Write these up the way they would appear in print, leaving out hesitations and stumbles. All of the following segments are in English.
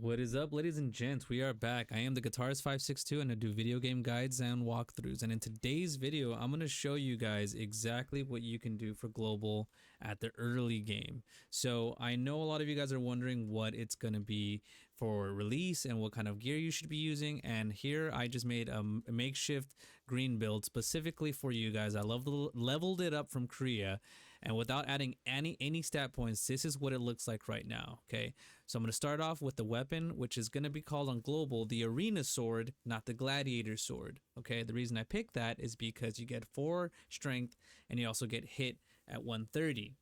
What is up, ladies and gents? We are back. I am the Guitarist 562 and I do video game guides and walkthroughs. And in today's video, I'm going to show you guys exactly what you can do for global at the early game. So I know a lot of you guys are wondering what it's going to be for release and what kind of gear you should be using. And here I just made a makeshift green build specifically for you guys. I leveled it up from Korea, and without adding any stat points, this is what it looks like right now. Okay, so I'm going to start off with the weapon, which is going to be called on global the arena sword, not the gladiator sword. Okay, the reason I picked that is because you get 4 strength and you also get hit at 130.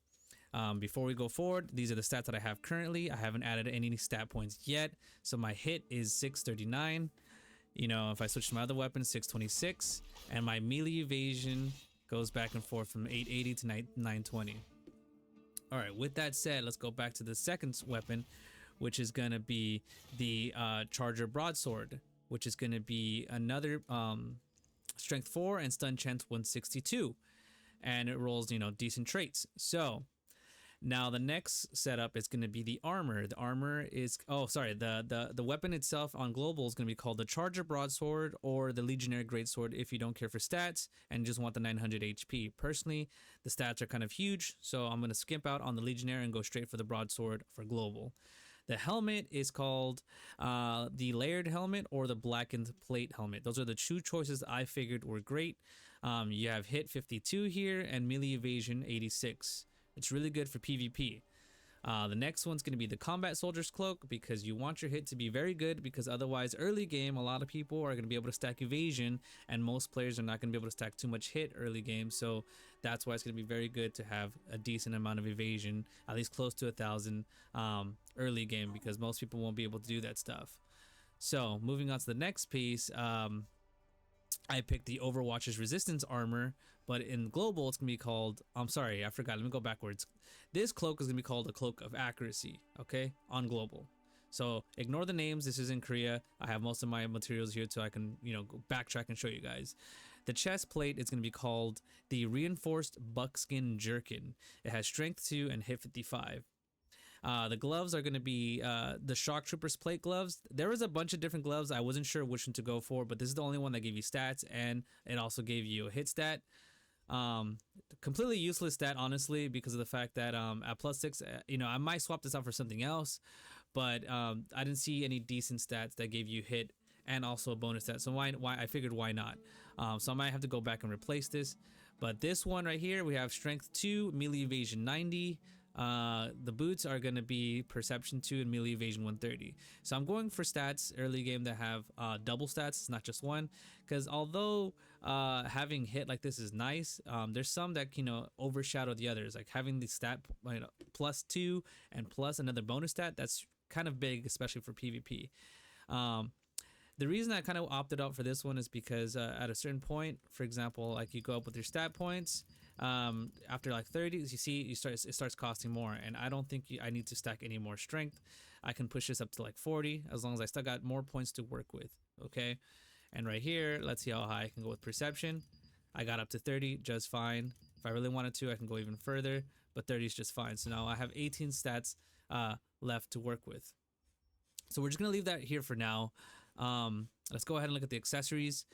Before we go forward, these are the stats that I have currently. I haven't added any stat points yet, so my hit is 639. You know, if I switch to my other weapon, 626, and my melee evasion goes back and forth from 880 to 920. All right, with that said, let's go back to the second weapon, which is going to be the Charger Broadsword, which is going to be another strength 4 and stun chance 162, and it rolls, you know, decent traits. So now the next setup is going to be the armor. The armor is, the weapon itself on global is going to be called the Charger Broadsword or the Legionary Greatsword if you don't care for stats and just want the 900 HP. Personally, the stats are kind of huge, so I'm going to skimp out on the Legionary and go straight for the Broadsword for global. The helmet is called the layered helmet or the blackened plate helmet. Those are the 2 choices I figured were great. You have hit 52 here and melee evasion 86. It's really good for PvP. The next one's going to be the combat soldier's cloak, because you want your hit to be very good, because otherwise early game a lot of people are going to be able to stack evasion and most players are not going to be able to stack too much hit early game. So that's why it's going to be very good to have a decent amount of evasion, at least close to 1,000 early game, because most people won't be able to do that stuff. So moving on to the next piece, I picked the Overwatch's resistance armor, but in global it's gonna be called, I'm sorry, I forgot, let me go backwards. This cloak is gonna be called the Cloak of Accuracy, okay, on global. So ignore the names, this is in Korea. I have most of my materials here so I can, you know, go backtrack and show you guys. The chest plate is gonna be called the Reinforced Buckskin Jerkin. It has strength 2 and hit 55. The gloves are going to be the Shock Troopers plate gloves. There was a bunch of different gloves. I wasn't sure which one to go for, but this is the only one that gave you stats, and it also gave you a hit stat. Completely useless stat, honestly, because of the fact that at +6, you know, I might swap this out for something else, but I didn't see any decent stats that gave you hit and also a bonus stat. So why I figured why not. So I might have to go back and replace this. But this one right here, we have strength 2, melee evasion 90. The boots are going to be perception 2 and melee evasion 130. So I'm going for stats early game that have double stats. It's not just one, because although having hit like this is nice, there's some that, you know, overshadow the others. Like having the stat, you know, +2 and plus another bonus stat, that's kind of big, especially for PvP. The reason I kind of opted out for this one is because at a certain point, for example, like you go up with your stat points, after like 30, you see it starts costing more, and I don't think I need to stack any more strength. I can push this up to like 40 as long as I still got more points to work with. Okay, and right here, let's see how high I can go with perception. I got up to 30 just fine. If I really wanted to, I can go even further, but 30 is just fine. So now I have 18 stats left to work with. So we're just gonna leave that here for now. Let's go ahead and look at the accessories.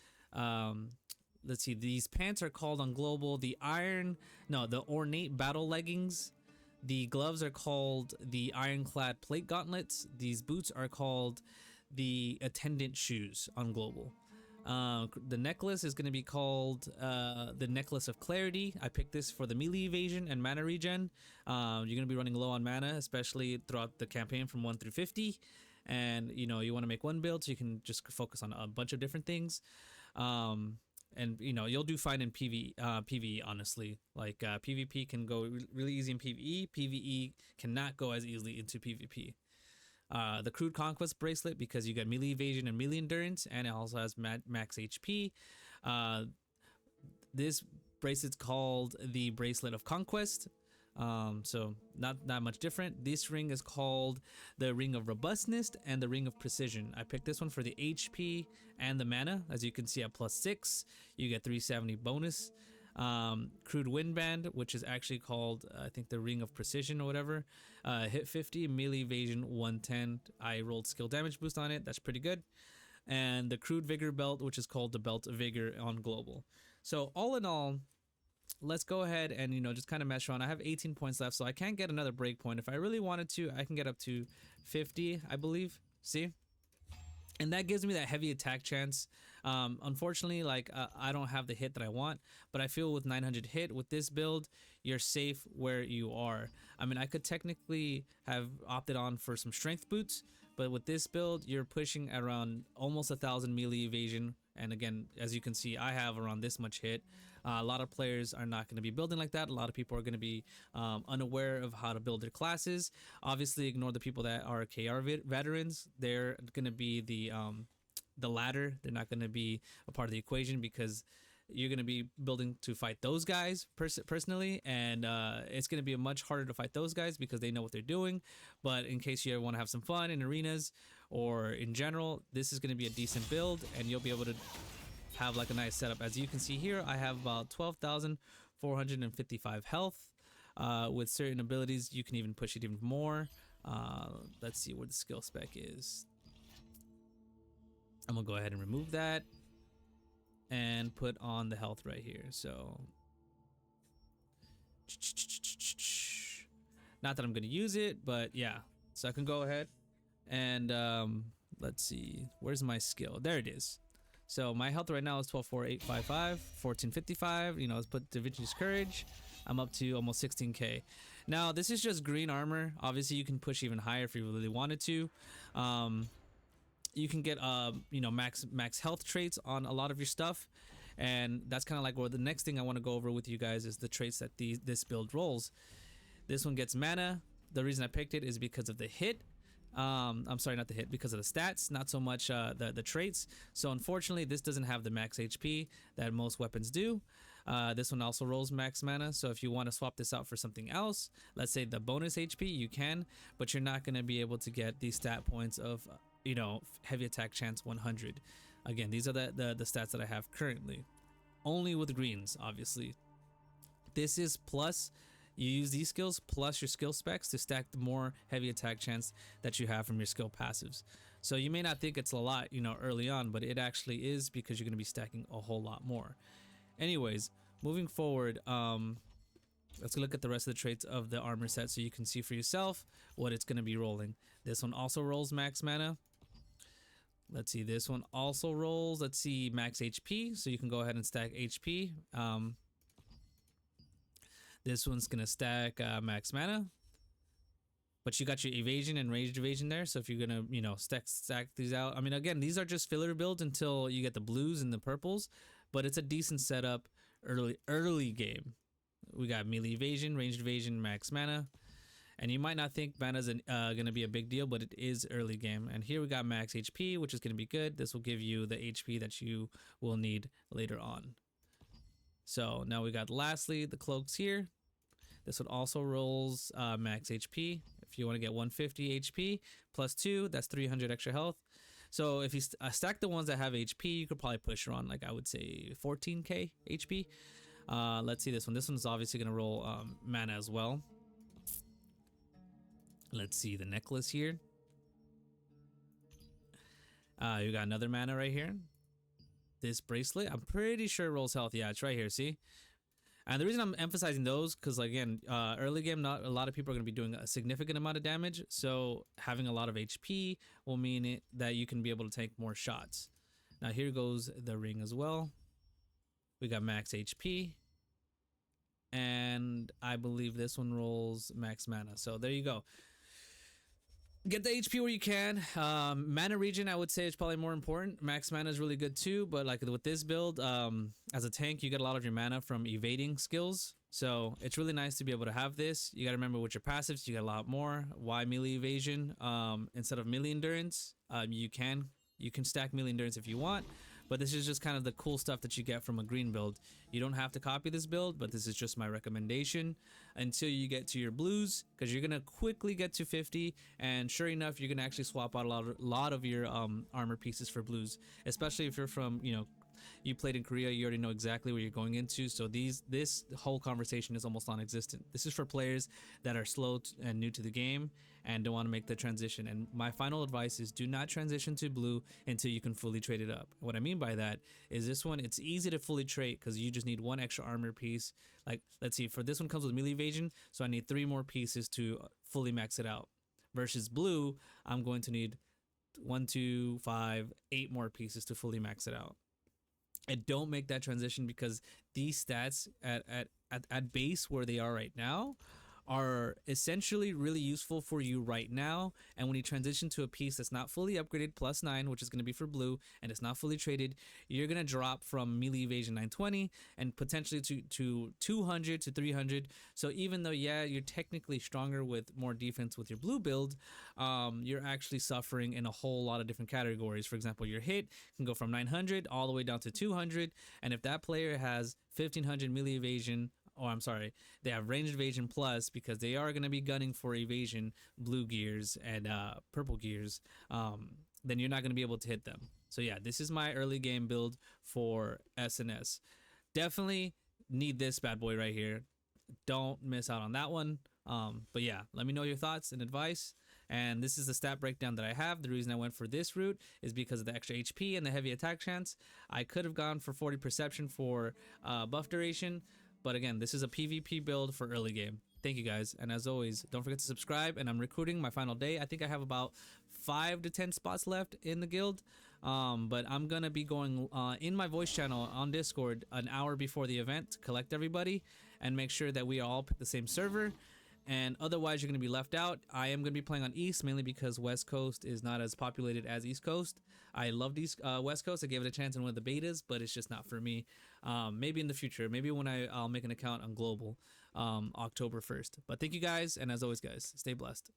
Let's see, these pants are called on global the ornate battle leggings. The gloves are called the ironclad plate gauntlets. These boots are called the attendant shoes on global. The necklace is going to be called the Necklace of Clarity. I picked this for the melee evasion and mana regen. You're going to be running low on mana, especially throughout the campaign from 1 through 50. And, you know, you want to make one build so you can just focus on a bunch of different things. And, you know, you'll do fine in PvE, honestly. Like, PvP can go really easy in PvE. PvE cannot go as easily into PvP. The Crude Conquest bracelet, because you get melee evasion and melee endurance, and it also has max HP. This bracelet's called the Bracelet of Conquest. So not that much different. This ring is called the Ring of Robustness and the Ring of Precision. I picked this one for the HP and the mana. As you can see at +6, you get 370 bonus. Crude Windband, which is actually called I think the Ring of Precision or whatever. Hit 50, melee evasion 110. I rolled skill damage boost on it. That's pretty good. And the Crude Vigor Belt, which is called the Belt of Vigor on global. So all in all, let's go ahead and just kind of mesh around. I have 18 points left, so I can't get another break point. If I really wanted to, I can get up to 50, I believe. See? And that gives me that heavy attack chance. Unfortunately, like I don't have the hit that I want, but I feel with 900 hit with this build, you're safe where you are. I mean, I could technically have opted on for some strength boots, but with this build, you're pushing around almost 1,000 melee evasion. And again, as you can see, I have around this much hit. A lot of players are not going to be building like that. A lot of people are going to be unaware of how to build their classes. Obviously, ignore the people that are KR veterans. They're going to be the latter. They're not going to be a part of the equation because you're going to be building to fight those guys personally, and it's going to be much harder to fight those guys because they know what they're doing. But in case you want to have some fun in arenas or in general, this is going to be a decent build, and you'll be able to have like a nice setup. As you can see here, I have about 12,455 health. With certain abilities, you can even push it even more. Let's see where the skill spec is. I'm gonna go ahead and remove that and put on the health right here. So not that I'm gonna use it, but yeah, so I can go ahead and let's see, where's my skill? There it is. So my health right now is 12,485, 1455. Let's put Da Vinci's Courage. I'm up to almost 16k. Now this is just green armor. Obviously you can push even higher if you really wanted to. You can get max health traits on a lot of your stuff, and that's kind of like where the next thing I want to go over with you guys is the traits that this build rolls. This one gets mana. The reason I picked it is because of the hit. I'm sorry, not the hit, because of the stats, not so much the traits. So unfortunately, this doesn't have the max HP that most weapons do. This one also rolls max mana, so if you want to swap this out for something else, let's say the bonus HP, you can, but you're not going to be able to get the stat points of heavy attack chance 100. Again, these are the stats that I have currently, only with greens. Obviously, this is plus. You use these skills plus your skill specs to stack the more heavy attack chance that you have from your skill passives. So you may not think it's a lot, early on, but it actually is, because you're going to be stacking a whole lot more. Anyways, moving forward, let's look at the rest of the traits of the armor set so you can see for yourself what it's going to be rolling. This one also rolls max mana. Let's see, this one also rolls, let's see, max HP, so you can go ahead and stack HP. This one's gonna stack max mana, but you got your evasion and ranged evasion there. So if you're gonna, stack these out, I mean, again, these are just filler builds until you get the blues and the purples, but it's a decent setup early game. We got melee evasion, ranged evasion, max mana, and you might not think mana's gonna be a big deal, but it is early game. And here we got max HP, which is gonna be good. This will give you the HP that you will need later on. So now we got lastly the cloaks here. This one also rolls max HP. If you want to get 150 HP plus 2, that's 300 extra health. So if you stack the ones that have HP, you could probably push around, like, I would say 14k HP. Let's see this one. This one's obviously going to roll mana as well. Let's see the necklace here. You got another mana right here. This bracelet, I'm pretty sure rolls health. Yeah, it's right here. See, and the reason I'm emphasizing those, because again, early game, not a lot of people are going to be doing a significant amount of damage. So having a lot of HP will mean that you can be able to take more shots. Now here goes the ring as well. We got max HP, and I believe this one rolls max mana. So there you go. Get the HP where you can. Mana regen, I would say, is probably more important. Max mana is really good too, but like with this build, as a tank, you get a lot of your mana from evading skills. So it's really nice to be able to have this. You got to remember with your passives, you get a lot more. Why melee evasion instead of melee endurance? You can stack melee endurance if you want, but this is just kind of the cool stuff that you get from a green build. You don't have to copy this build, but this is just my recommendation until you get to your blues, because you're gonna quickly get to 50, and sure enough, you're gonna actually swap out a lot of your armor pieces for blues, especially if you're from You played in Korea, you already know exactly what you're going into. So this whole conversation is almost non-existent. This is for players that are slow and new to the game and don't want to make the transition. And my final advice is do not transition to blue until you can fully trade it up. What I mean by that is this one, it's easy to fully trade because you just need one extra armor piece. Like, let's see, for this one comes with melee evasion, so I need 3 more pieces to fully max it out. Versus blue, I'm going to need 1, 2, 5, 8 more pieces to fully max it out. And don't make that transition because these stats at base where they are right now are essentially really useful for you right now. And when you transition to a piece that's not fully upgraded +9, which is going to be for blue, and it's not fully traded, you're going to drop from melee evasion 920 and potentially to 200 to 300. So even though, yeah, you're technically stronger with more defense with your blue build, you're actually suffering in a whole lot of different categories. For example, your hit can go from 900 all the way down to 200. And if that player has 1500 melee evasion, oh, I'm sorry, they have ranged evasion plus, because they are going to be gunning for evasion, blue gears and purple gears, then you're not going to be able to hit them. So yeah, this is my early game build for SNS. Definitely need this bad boy right here. Don't miss out on that one. But yeah, let me know your thoughts and advice. And this is the stat breakdown that I have. The reason I went for this route is because of the extra HP and the heavy attack chance. I could have gone for 40 perception for buff duration, but again, this is a PvP build for early game. Thank you guys. And as always, don't forget to subscribe. And I'm recruiting my final day. I think I have about 5 to 10 spots left in the guild. But I'm going to be going in my voice channel on Discord an hour before the event to collect everybody and make sure that we all pick the same server. And otherwise, you're going to be left out. I am going to be playing on East, mainly because West Coast is not as populated as East Coast. I loved West Coast. I gave it a chance in one of the betas, but it's just not for me. Maybe in the future. Maybe when I'll make an account on Global October 1st. But thank you guys, and as always, guys, stay blessed.